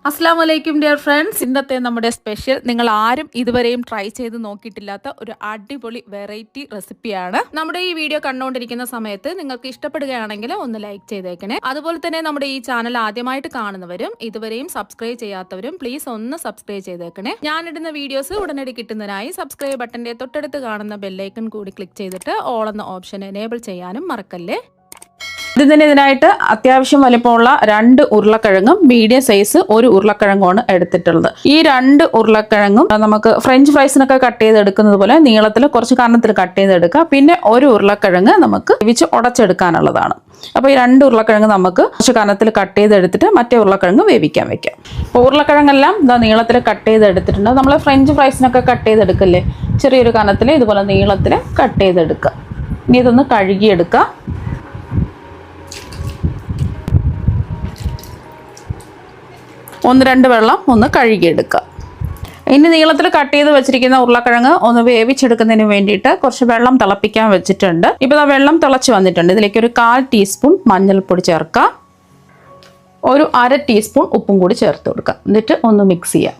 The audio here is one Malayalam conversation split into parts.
അസ്സലാമു അലൈക്കും ഡിയർ ഫ്രണ്ട്സ്. ഇന്നത്തെ നമ്മുടെ സ്പെഷ്യൽ നിങ്ങൾ ആരും ഇതുവരെയും ട്രൈ ചെയ്ത് നോക്കിയിട്ടില്ലാത്ത ഒരു അടിപൊളി വെറൈറ്റി റെസിപ്പിയാണ്. നമ്മുടെ ഈ വീഡിയോ കണ്ടുകൊണ്ടിരിക്കുന്ന സമയത്ത് നിങ്ങൾക്ക് ഇഷ്ടപ്പെടുകയാണെങ്കിൽ ഒന്ന് ലൈക്ക് ചെയ്തേക്കണേ. അതുപോലെ തന്നെ നമ്മുടെ ഈ ചാനൽ ആദ്യമായിട്ട് കാണുന്നവരും ഇതുവരെയും സബ്സ്ക്രൈബ് ചെയ്യാത്തവരും പ്ലീസ് ഒന്ന് സബ്സ്ക്രൈബ് ചെയ്തേക്കണേ. ഞാനിടുന്ന വീഡിയോസ് ഉടനടി കിട്ടുന്നതിനായി സബ്സ്ക്രൈബ് ബട്ടന്റെ തൊട്ടടുത്ത് കാണുന്ന ബെല്ലൈക്കൺ കൂടി ക്ലിക്ക് ചെയ്തിട്ട് ഓൾ എന്ന ഓപ്ഷൻ എനേബിൾ ചെയ്യാനും മറക്കല്ലേ. ഇതിനായിട്ട് അത്യാവശ്യം വലിപ്പമുള്ള 2 ഉരുളക്കിഴങ്ങും മീഡിയം സൈസ് 1 ഉരുളക്കിഴങ്ങുമാണ് എടുത്തിട്ടുള്ളത്. ഈ 2 ഉരുളക്കിഴങ്ങും നമുക്ക് ഫ്രഞ്ച് ഫ്രൈസിനൊക്കെ കട്ട് ചെയ്തെടുക്കുന്നത് പോലെ നീളത്തിൽ കുറച്ച് കനത്തിൽ കട്ട് ചെയ്തെടുക്കുക. പിന്നെ 1 ഉരുളക്കിഴങ്ങ് നമുക്ക് വെച്ച് ഉടച്ചെടുക്കാനുള്ളതാണ്. അപ്പോൾ ഈ 2 ഉരുളക്കിഴങ്ങ് നമുക്ക് കുറച്ച് കനത്തിൽ കട്ട് ചെയ്തെടുത്തിട്ട് മറ്റേ ഉരുളക്കിഴങ്ങ് വേവിക്കാൻ വെക്കാം. അപ്പോൾ ഉരുളക്കിഴങ്ങെല്ലാം നീളത്തിൽ കട്ട് ചെയ്തെടുത്തിട്ടുണ്ട്. നമ്മൾ ഫ്രഞ്ച് ഫ്രൈസിനൊക്കെ കട്ട് ചെയ്തെടുക്കില്ലേ, ചെറിയൊരു കനത്തിൽ ഇതുപോലെ നീളത്തിൽ കട്ട് ചെയ്തെടുക്കുക. ഇനി ഇതൊന്ന് കഴുകിയെടുക്കുക. 1-2 വെള്ളം ഒന്ന് കഴുകിയെടുക്കുക. ഇനി നീളത്തിൽ കട്ട് ചെയ്ത് വെച്ചിരിക്കുന്ന ഉരുളക്കിഴങ്ങ് ഒന്ന് വേവിച്ചെടുക്കുന്നതിന് വേണ്ടിയിട്ട് കുറച്ച് വെള്ളം തിളപ്പിക്കാൻ വെച്ചിട്ടുണ്ട്. ഇപ്പോൾ ആ വെള്ളം തിളച്ച് വന്നിട്ടുണ്ട്. ഇതിലേക്ക് ഒരു 1/4 ടീസ്പൂൺ മഞ്ഞൾപ്പൊടി ചേർക്കുക. ഒരു 1/2 ടീസ്പൂൺ ഉപ്പും കൂടി ചേർത്ത് കൊടുക്കുക. എന്നിട്ട് ഒന്ന് മിക്സ് ചെയ്യാം.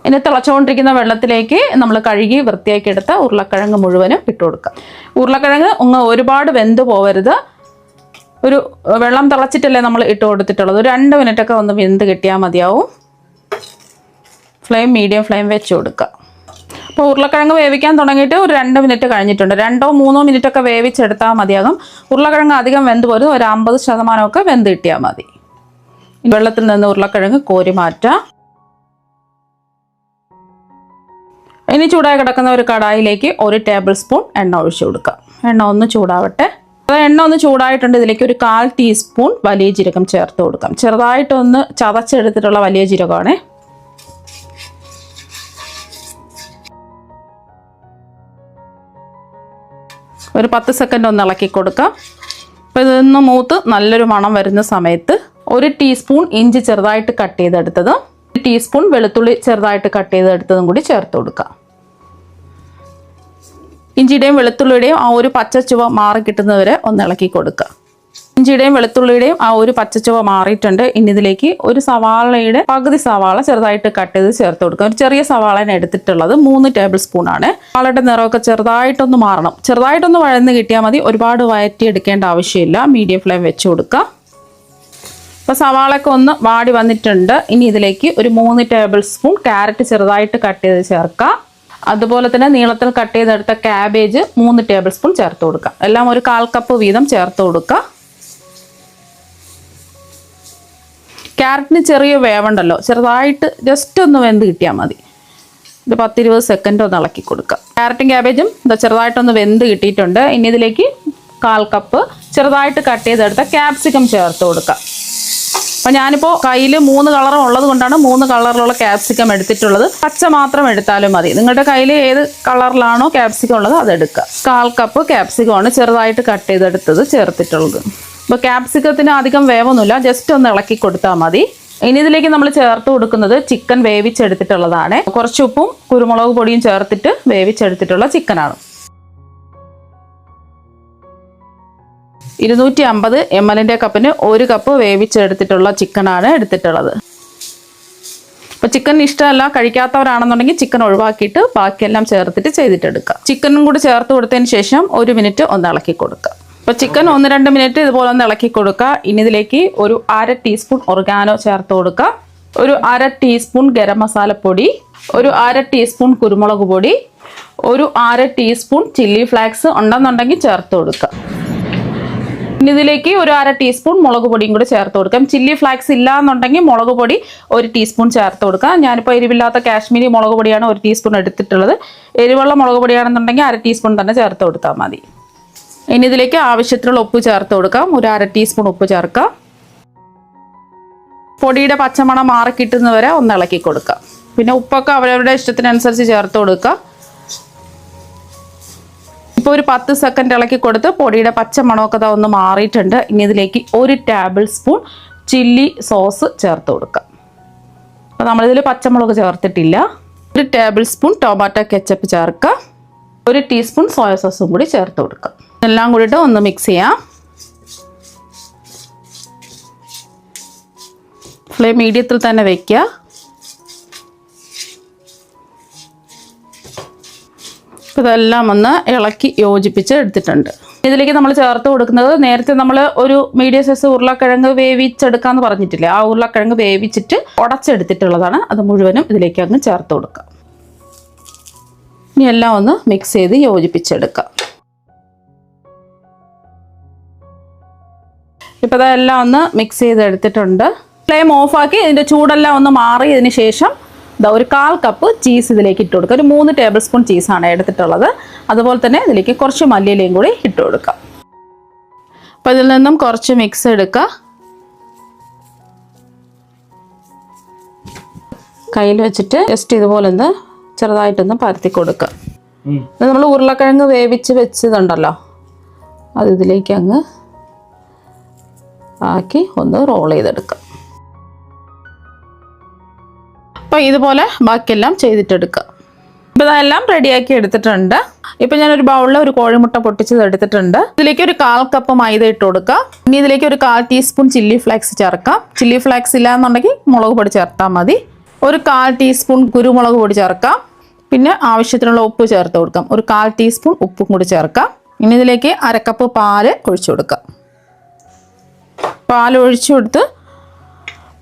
ഇനി തിളച്ചുകൊണ്ടിരിക്കുന്ന വെള്ളത്തിലേക്ക് നമ്മൾ കഴുകി വൃത്തിയാക്കി എടുത്ത ഉരുളക്കിഴങ്ങ് മുഴുവനും ഇട്ട് കൊടുക്കുക. ഉരുളക്കിഴങ്ങ് ഒരുപാട് വെന്ത് പോവരുത്. ഒരു വെള്ളം തിളച്ചിട്ടല്ലേ നമ്മൾ ഇട്ട് കൊടുത്തിട്ടുള്ളത്. ഒരു 2 മിനിറ്റൊക്കെ ഒന്ന് വെന്ത് കിട്ടിയാൽ മതിയാവും. മീഡിയം ഫ്ലെയിം വെച്ച് കൊടുക്കുക. അപ്പോൾ ഉരുളക്കിഴങ്ങ് വേവിക്കാൻ തുടങ്ങിയിട്ട് ഒരു 2 മിനിറ്റ് കഴിഞ്ഞിട്ടുണ്ട്. 2-3 മിനിറ്റൊക്കെ വേവിച്ചെടുത്താൽ മതിയാകും. ഉരുളക്കിഴങ്ങ് അധികം വെന്ത് പോലും ഒരു 50% വെന്ത് കിട്ടിയാൽ മതി. വെള്ളത്തിൽ നിന്ന് ഉരുളക്കിഴങ്ങ് കോരി മാറ്റാം. ഇനി ചൂടായി കിടക്കുന്ന ഒരു കടായിലേക്ക് 1 ടേബിൾ സ്പൂൺ എണ്ണ ഒഴിച്ചു കൊടുക്കുക. എണ്ണ ഒന്ന് ചൂടാവട്ടെ. എണ്ണ ഒന്ന് ചൂടായിട്ടുണ്ട്. ഇതിലേക്ക് ഒരു 1/4 ടീസ്പൂൺ വലിയ ജീരകം ചേർത്ത് കൊടുക്കാം. ചെറുതായിട്ടൊന്ന് ചതച്ചെടുത്തിട്ടുള്ള വലിയ ജീരകമാണ്. ഒരു 10 സെക്കൻഡ് ഒന്ന് ഇളക്കി കൊടുക്കാം. അപ്പോൾ ഇതൊന്ന് മൂത്ത് നല്ലൊരു മണം വരുന്ന സമയത്ത് 1 ടീസ്പൂൺ ഇഞ്ചി ചെറുതായിട്ട് കട്ട് ചെയ്തെടുത്തതും 1 ടീസ്പൂൺ വെളുത്തുള്ളി ചെറുതായിട്ട് കട്ട് ചെയ്തെടുത്തതും കൂടി ചേർത്ത് കൊടുക്കാം. ഇഞ്ചിയുടെയും വെളുത്തുള്ളിയുടെയും ആ ഒരു പച്ചച്ചുവ മാറി കിട്ടുന്നവരെ ഒന്ന് ഇളക്കി കൊടുക്കുക. ഇഞ്ചിയുടെയും വെളുത്തുള്ളിയുടെയും ആ ഒരു പച്ചച്ചുവ മാറിയിട്ടുണ്ട്. ഇനി ഇതിലേക്ക് ഒരു സവാളയുടെ പകുതി സവാള ചെറുതായിട്ട് കട്ട് ചെയ്ത് ചേർത്ത് കൊടുക്കുക. ഒരു ചെറിയ സവാളയാണ് എടുത്തിട്ടുള്ളത്. 3 ടേബിൾ സ്പൂൺ ആണ്. സവാളയുടെ നിറമൊക്കെ ചെറുതായിട്ടൊന്ന് മാറണം. ചെറുതായിട്ടൊന്ന് വഴന്ന് കിട്ടിയാൽ മതി. ഒരുപാട് വഴറ്റി എടുക്കേണ്ട ആവശ്യമില്ല. മീഡിയം ഫ്ലെയിം വെച്ച് കൊടുക്കുക. അപ്പോൾ സവാളയൊക്കെ ഒന്ന് വാടി വന്നിട്ടുണ്ട്. ഇനി ഇതിലേക്ക് ഒരു 3 ടേബിൾ സ്പൂൺ ക്യാരറ്റ് ചെറുതായിട്ട് കട്ട് ചെയ്ത് ചേർക്കുക. അതുപോലെ തന്നെ നീളത്തിൽ കട്ട് ചെയ്തെടുത്ത ക്യാബേജ് 3 ടേബിൾ സ്പൂൺ ചേർത്ത് കൊടുക്കുക. എല്ലാം ഒരു 1/4 കപ്പ് വീതം ചേർത്ത് കൊടുക്കുക. ക്യാരറ്റിന് ചെറിയ വേവുണ്ടല്ലോ, ചെറുതായിട്ട് ജസ്റ്റ് ഒന്ന് വെന്ത് കിട്ടിയാൽ മതി. ഒരു 10-20 സെക്കൻഡ് ഒന്ന് ഇളക്കി കൊടുക്കുക. ക്യാരറ്റും ക്യാബേജും ചെറുതായിട്ടൊന്ന് വെന്ത് കിട്ടിയിട്ടുണ്ട്. ഇനി ഇതിലേക്ക് 1/4 കപ്പ് ചെറുതായിട്ട് കട്ട് ചെയ്തെടുത്ത ക്യാപ്സിക്കം ചേർത്ത് കൊടുക്കുക. അപ്പോൾ ഞാനിപ്പോൾ കയ്യിൽ 3 കളറും ഉള്ളത് കൊണ്ടാണ് 3 കളറിലുള്ള ക്യാപ്സിക്കം എടുത്തിട്ടുള്ളത്. പച്ച മാത്രം എടുത്താലും മതി. നിങ്ങളുടെ കയ്യിൽ ഏത് കളറിലാണോ ക്യാപ്സിക്കം ഉള്ളത് അതെടുക്കുക. 1/4 കപ്പ് ക്യാപ്സിക്കമാണ് ചെറുതായിട്ട് കട്ട് ചെയ്തെടുത്തത് ചേർത്തിട്ടുള്ളത്. അപ്പോൾ ക്യാപ്സിക്കത്തിന് അധികം വേവൊന്നുമില്ല, ജസ്റ്റ് ഒന്ന് ഇളക്കി കൊടുത്താൽ മതി. ഇനി ഇതിലേക്ക് നമ്മൾ ചേർത്ത് കൊടുക്കുന്നത് ചിക്കൻ വേവിച്ചെടുത്തിട്ടുള്ളതാണ്. കുറച്ച് ഉപ്പും കുരുമുളക് പൊടിയും ചേർത്തിട്ട് വേവിച്ചെടുത്തിട്ടുള്ള ചിക്കനാണ്. 250 ml കപ്പിന് 1 കപ്പ് വേവിച്ചെടുത്തിട്ടുള്ള ചിക്കനാണ് എടുത്തിട്ടുള്ളത്. അപ്പോൾ ചിക്കൻ ഇഷ്ടമല്ല കഴിക്കാത്തവരാണെന്നുണ്ടെങ്കിൽ ചിക്കൻ ഒഴിവാക്കിയിട്ട് ബാക്കിയെല്ലാം ചേർത്തിട്ട് ചെയ്തിട്ടെടുക്കുക. ചിക്കനും കൂടി ചേർത്ത് കൊടുത്തതിന് ശേഷം 1 മിനിറ്റ് ഒന്ന് ഇളക്കി കൊടുക്കുക. അപ്പോൾ ചിക്കൻ 1-2 മിനിറ്റ് ഇതുപോലെ ഒന്ന് ഇളക്കി കൊടുക്കുക. ഇനി ഇതിലേക്ക് ഒരു 1/2 ടീസ്പൂൺ ഒറിഗാനോ ചേർത്ത് കൊടുക്കുക. ഒരു 1/2 ടീസ്പൂൺ ഗരം മസാലപ്പൊടി, ഒരു 1/2 ടീസ്പൂൺ കുരുമുളക് പൊടി, ഒരു 1/2 ടീസ്പൂൺ ചില്ലി ഫ്ലാക്സ് ഉണ്ടെന്നുണ്ടെങ്കിൽ ചേർത്ത് കൊടുക്കുക. ഇനി ഇതിലേക്ക് ഒരു 1/2 ടീസ്പൂൺ മുളക് പൊടിയും കൂടി ചേർത്ത് കൊടുക്കാം. ചില്ലി ഫ്ലാക്സ് ഇല്ല എന്നുണ്ടെങ്കിൽ മുളക് പൊടി 1 ടീസ്പൂൺ ചേർത്ത് കൊടുക്കാം. ഞാനിപ്പോൾ എരിവില്ലാത്ത കാശ്മീരി മുളക് പൊടിയാണ് 1 ടീസ്പൂൺ എടുത്തിട്ടുള്ളത്. എരിവുള്ള മുളക് പൊടിയാണെന്നുണ്ടെങ്കിൽ 1/2 ടീസ്പൂൺ തന്നെ ചേർത്ത് കൊടുത്താൽ മതി. ഇനി ഇതിലേക്ക് ആവശ്യത്തിനുള്ള ഉപ്പ് ചേർത്ത് കൊടുക്കാം. ഒരു 1/2 ടീസ്പൂൺ ഉപ്പ് ചേർക്കാം. പൊടിയുടെ പച്ചമണം മാറി കിട്ടുന്നവരെ ഒന്ന് ഇളക്കി കൊടുക്കാം. പിന്നെ ഉപ്പൊക്കെ അവരവരുടെ ഇഷ്ടത്തിനനുസരിച്ച് ചേർത്ത് കൊടുക്കുക. ഇപ്പോൾ ഒരു 10 സെക്കൻഡ് ഇളക്കി കൊടുത്ത് പൊടിയുടെ പച്ച മണമൊക്കെ ഒന്ന് മാറിയിട്ടുണ്ട്. ഇനി ഇതിലേക്ക് 1 ടേബിൾ സ്പൂൺ ചില്ലി സോസ് ചേർത്ത് കൊടുക്കാം. അപ്പോൾ നമ്മളിതിൽ പച്ചമുളക് ചേർത്തിട്ടില്ല. 1 ടേബിൾ സ്പൂൺ ടൊമാറ്റോ കെച്ചപ്പ് ചേർക്കുക. 1 ടീസ്പൂൺ സോയ സോസും കൂടി ചേർത്ത് കൊടുക്കുക. എല്ലാം കൂടിയിട്ട് ഒന്ന് മിക്സ് ചെയ്യാം. ഫ്ലെയിം മീഡിയത്തിൽ തന്നെ വെക്കുക. ഇതെല്ലാം ഒന്ന് ഇളക്കി യോജിപ്പിച്ച് എടുത്തിട്ടുണ്ട്. ഇതിലേക്ക് നമ്മൾ ചേർത്ത് കൊടുക്കുന്നത് നേരത്തെ നമ്മൾ ഒരു മീഡിയം സൈസ് ഉരുളക്കിഴങ്ങ് വേവിച്ചെടുക്കാമെന്ന് പറഞ്ഞിട്ടില്ലേ, ആ ഉരുളക്കിഴങ്ങ് വേവിച്ചിട്ട് ഉടച്ചെടുത്തിട്ടുള്ളതാണ്. അത് മുഴുവനും ഇതിലേക്ക് അങ്ങ് ചേർത്ത് കൊടുക്കാം. ഇനി എല്ലാം ഒന്ന് മിക്സ് ചെയ്ത് യോജിപ്പിച്ചെടുക്കാം. ഇപ്പോൾ ഇതെല്ലാം ഒന്ന് മിക്സ് ചെയ്ത് എടുത്തിട്ടുണ്ട്. ഫ്ലെയിം ഓഫാക്കി ഇതിൻ്റെ ചൂടെല്ലാം ഒന്ന് മാറിയതിന് ശേഷം ഒരു 1/4 കപ്പ് ചീസ് ഇതിലേക്ക് ഇട്ട് കൊടുക്കുക. ഒരു 3 ടേബിൾ സ്പൂൺ ചീസാണ് എടുത്തിട്ടുള്ളത്. അതുപോലെ തന്നെ ഇതിലേക്ക് കുറച്ച് മല്ലിയിലയും കൂടി ഇട്ട് കൊടുക്കാം. അപ്പോൾ ഇതിൽ നിന്നും കുറച്ച് മിക്സ് എടുക്കുക. കയ്യിൽ വെച്ചിട്ട് ജസ്റ്റ് ഇതുപോലെ ഒന്ന് ചെറുതായിട്ടൊന്ന് പരത്തി കൊടുക്കുക. നമ്മൾ ഉരുളക്കിഴങ്ങ് വേവിച്ച് വെച്ചതുണ്ടല്ലോ, അത് ഇതിലേക്ക് അങ്ങ് ആക്കി ഒന്ന് റോൾ ചെയ്തെടുക്കുക. അപ്പോൾ ഇതുപോലെ ബാക്കിയെല്ലാം ചെയ്തിട്ടെടുക്കുക. ഇപ്പോൾ ഇതെല്ലാം റെഡിയാക്കി എടുത്തിട്ടുണ്ട്. ഇപ്പോൾ ഞാനൊരു ബൗളിൽ ഒരു കോഴിമുട്ട പൊട്ടിച്ചത് എടുത്തിട്ടുണ്ട്. ഇതിലേക്ക് ഒരു 1/4 കപ്പ് മൈദ ഇട്ട് കൊടുക്കുക. ഇനി ഇതിലേക്ക് ഒരു 1/4 ടീസ്പൂൺ ചില്ലി ഫ്ലേക്സ് ചേർക്കാം. ചില്ലി ഫ്ലേക്സ് ഇല്ല എന്നുണ്ടെങ്കിൽ മുളക് പൊടി ചേർത്താൽ മതി. ഒരു 1/4 ടീസ്പൂൺ കുരുമുളക് പൊടി ചേർക്കാം. പിന്നെ ആവശ്യത്തിനുള്ള ഉപ്പ് ചേർത്ത് കൊടുക്കാം. ഒരു 1/4 ടീസ്പൂൺ ഉപ്പും കൂടി ചേർക്കാം. ഇനി ഇതിലേക്ക് 1/2 കപ്പ് പാല് ഒഴിച്ചു കൊടുക്കാം. പാൽ ഒഴിച്ചു കൊടുത്ത്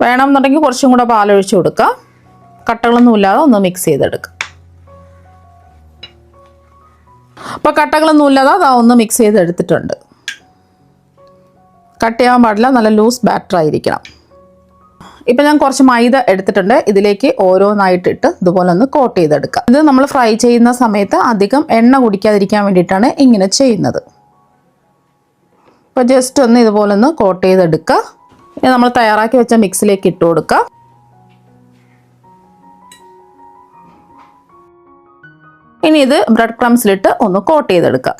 വേണമെന്നുണ്ടെങ്കിൽ കുറച്ചും കൂടെ പാൽ ഒഴിച്ചു കൊടുക്കാം. കട്ടകളൊന്നും ഇല്ലാതെ ഒന്ന് മിക്സ് ചെയ്തെടുക്കാം. അപ്പോൾ കട്ടകളൊന്നും ഇല്ലാതെ അതാ ഒന്ന് മിക്സ് ചെയ്തെടുത്തിട്ടുണ്ട്. കട്ട് ചെയ്യാൻ പാടില്ല, നല്ല ലൂസ് ബാറ്റർ ആയിരിക്കണം. ഇപ്പം ഞാൻ കുറച്ച് മൈദ എടുത്തിട്ടുണ്ട്. ഇതിലേക്ക് ഓരോന്നായിട്ടിട്ട് ഇതുപോലെ ഒന്ന് കോട്ട് ചെയ്തെടുക്കാം. ഇത് നമ്മൾ ഫ്രൈ ചെയ്യുന്ന സമയത്ത് അധികം എണ്ണ കുടിക്കാതിരിക്കാൻ വേണ്ടിയിട്ടാണ് ഇങ്ങനെ ചെയ്യുന്നത്. അപ്പോൾ ജസ്റ്റ് ഒന്ന് ഇതുപോലെ ഒന്ന് കോട്ട് ചെയ്തെടുക്കുക. ഇനി നമ്മൾ തയ്യാറാക്കി വെച്ച മിക്സിലേക്ക് ഇട്ട് കൊടുക്കുക. ഇനി ഇത് ബ്രെഡ് ക്രംസിലിട്ട് ഒന്ന് കോട്ട് ചെയ്തെടുക്കുക.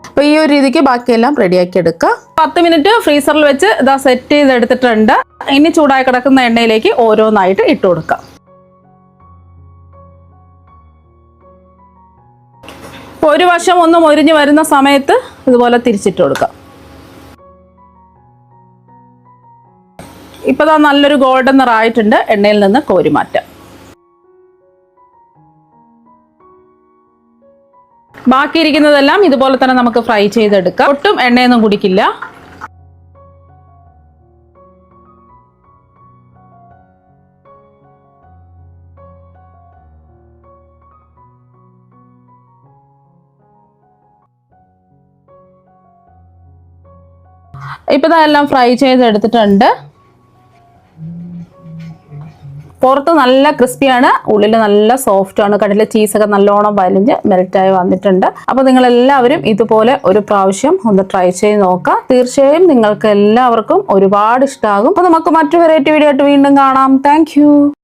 അപ്പോൾ ഈ ഒരു രീതിക്ക് ബാക്കിയെല്ലാം റെഡിയാക്കി എടുക്കുക. 10 മിനിറ്റ് ഫ്രീസറിൽ വെച്ച് ഇതാ സെറ്റ് ചെയ്തെടുത്തിട്ടുണ്ട്. ഇനി ചൂടായി കിടക്കുന്ന എണ്ണയിലേക്ക് ഓരോന്നായിട്ട് ഇട്ട് കൊടുക്കുക. ഒരു വശം ഒന്ന് മൊരിഞ്ഞ് വരുന്ന സമയത്ത് ഇതുപോലെ തിരിച്ചിട്ട് കൊടുക്കുക. ഇപ്പോൾ നല്ലൊരു ഗോൾഡൻ നിറായിട്ടുണ്ട്. എണ്ണയിൽ നിന്ന് കോരി മാറ്റാം. ബാക്കിയിരിക്കുന്നതെല്ലാം ഇതുപോലെ തന്നെ നമുക്ക് ഫ്രൈ ചെയ്തെടുക്കാം. ഒട്ടും എണ്ണയൊന്നും കുടിക്കില്ല. ഇപ്പോൾ ഇതെല്ലാം ഫ്രൈ ചെയ്തെടുത്തിട്ടുണ്ട്. പുറത്ത് നല്ല ക്രിസ്പിയാണ്, ഉള്ളിൽ നല്ല സോഫ്റ്റ് ആണ്. കടലിലെ ചീസൊക്കെ നല്ലോണം വലിഞ്ഞ് മെൽറ്റായി വന്നിട്ടുണ്ട്. അപ്പോൾ നിങ്ങളെല്ലാവരും ഇതുപോലെ ഒരു പ്രാവശ്യം ഒന്ന് ട്രൈ ചെയ്ത് നോക്കാം. തീർച്ചയായും നിങ്ങൾക്ക് എല്ലാവർക്കും ഒരുപാട് ഇഷ്ടമാകും. അപ്പോൾ നമുക്ക് മറ്റു വെറൈറ്റി വീഡിയോ ആയിട്ട് വീണ്ടും കാണാം. താങ്ക്